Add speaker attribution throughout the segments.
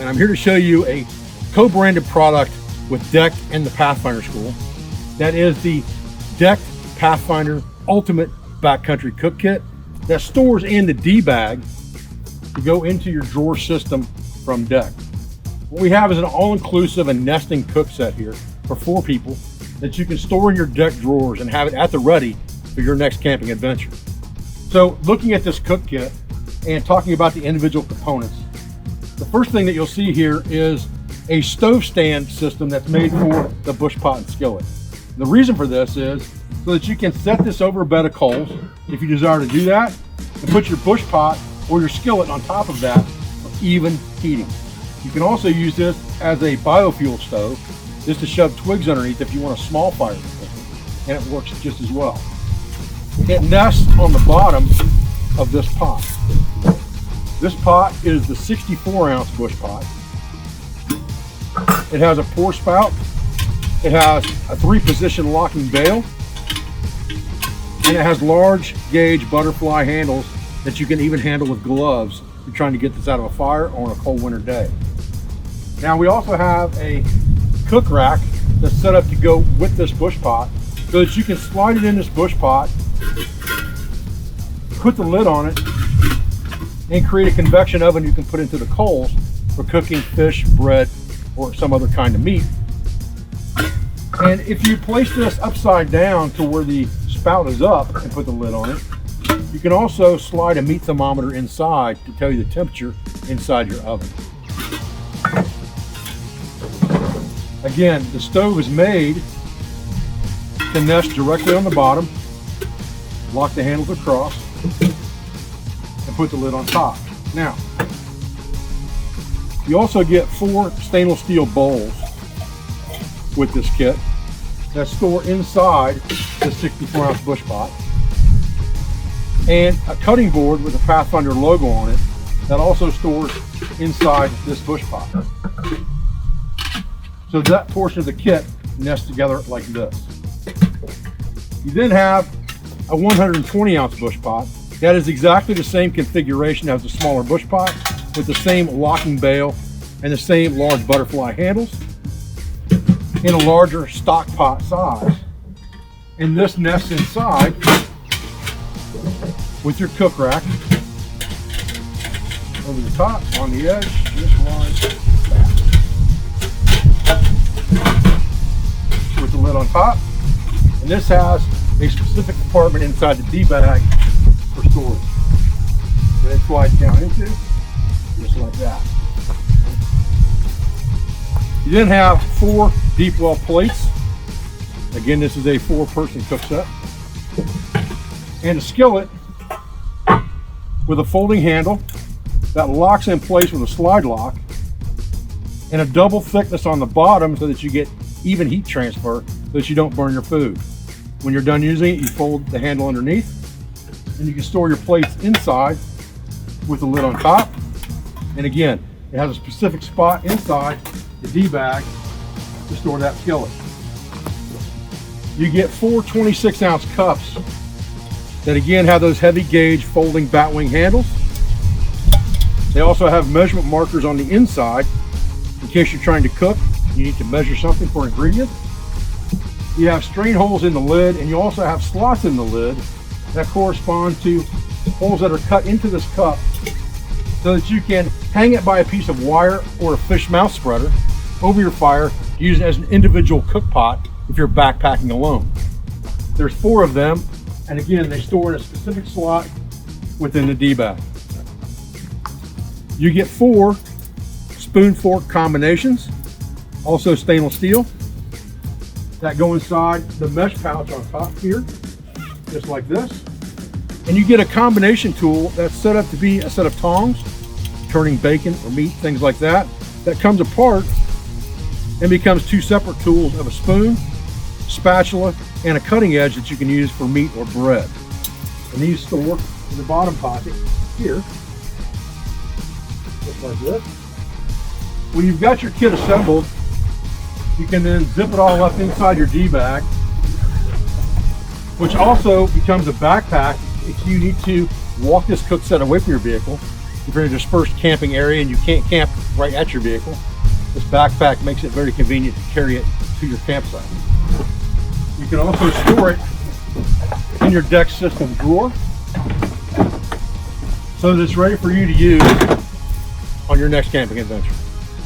Speaker 1: and I'm here to show you a co-branded product with Deck and the Pathfinder School. That is the Deck Pathfinder Ultimate Backcountry Cook Kit that stores in the D bag to go into your drawer system from Deck. What we have is an all-inclusive and nesting cook set here for 4 people that you can store in your Deck drawers and have it at the ready for your next camping adventure. So looking at this cook kit and talking about the individual components, the first thing that you'll see here is a stove stand system that's made for the bush pot and skillet. The reason for this is so that you can set this over a bed of coals if you desire to do that, and put your bush pot or your skillet on top of that for even heating. You can also use this as a biofuel stove, just to shove twigs underneath if you want a small fire, and it works just as well. It nests on the bottom of this pot. This pot is the 64-ounce bush pot. It has a pour spout. It has a 3-position locking bail. And it has large gauge butterfly handles that you can even handle with gloves if you're trying to get this out of a fire on a cold winter day. Now we also have a cook rack that's set up to go with this bush pot so that you can slide it in this bush pot, put the lid on it, and create a convection oven you can put into the coals for cooking fish, bread, or some other kind of meat. And if you place this upside down to where the spout is up and put the lid on it, you can also slide a meat thermometer inside to tell you the temperature inside your oven. Again, the stove is made to nest directly on the bottom, lock the handles across, and put the lid on top. Now, you also get 4 stainless steel bowls with this kit that store inside the 64-ounce bush pot, and a cutting board with a Pathfinder logo on it that also stores inside this bush pot. So that portion of the kit nests together like this. You then have a 120-ounce bush pot. That is exactly the same configuration as the smaller bush pot, with the same locking bail and the same large butterfly handles in a larger stock pot size. And this nests inside with your cook rack over the top, on the edge, this line, with the lid on top. And this has a specific compartment inside the D bag for storage that it slides down into, just like that. You then have 4 deep well plates. Again, this is a 4-person cook set. And a skillet with a folding handle that locks in place with a slide lock, and a double thickness on the bottom so that you get even heat transfer so that you don't burn your food. When you're done using it, you fold the handle underneath, and you can store your plates inside with the lid on top. And again, it has a specific spot inside the D bag to store that skillet. You get 4 26-ounce cups that again have those heavy gauge folding batwing handles. They also have measurement markers on the inside in case you're trying to cook, you need to measure something for ingredients. You have strain holes in the lid, and you also have slots in the lid that correspond to holes that are cut into this cup so that you can hang it by a piece of wire or a fish mouth spreader over your fire to use it as an individual cook pot if you're backpacking alone. There's 4 of them, and again, they store in a specific slot within the D bag. You get 4 spoon fork combinations, also stainless steel, that go inside the mesh pouch on top here, just like this. And you get a combination tool that's set up to be a set of tongs, turning bacon or meat, things like that, that comes apart and becomes 2 separate tools of a spoon, spatula, and a cutting edge that you can use for meat or bread. And these store in the bottom pocket here, just like this. When you've got your kit assembled, you can then zip it all up inside your D bag, which also becomes a backpack if you need to walk this cook set away from your vehicle if you're in a dispersed camping area and you can't camp right at your vehicle, this backpack makes it very convenient to carry it to your campsite. You can also store it in your deck system drawer so that it's ready for you to use on your next camping adventure.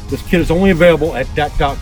Speaker 1: This kit is only available at deck.com.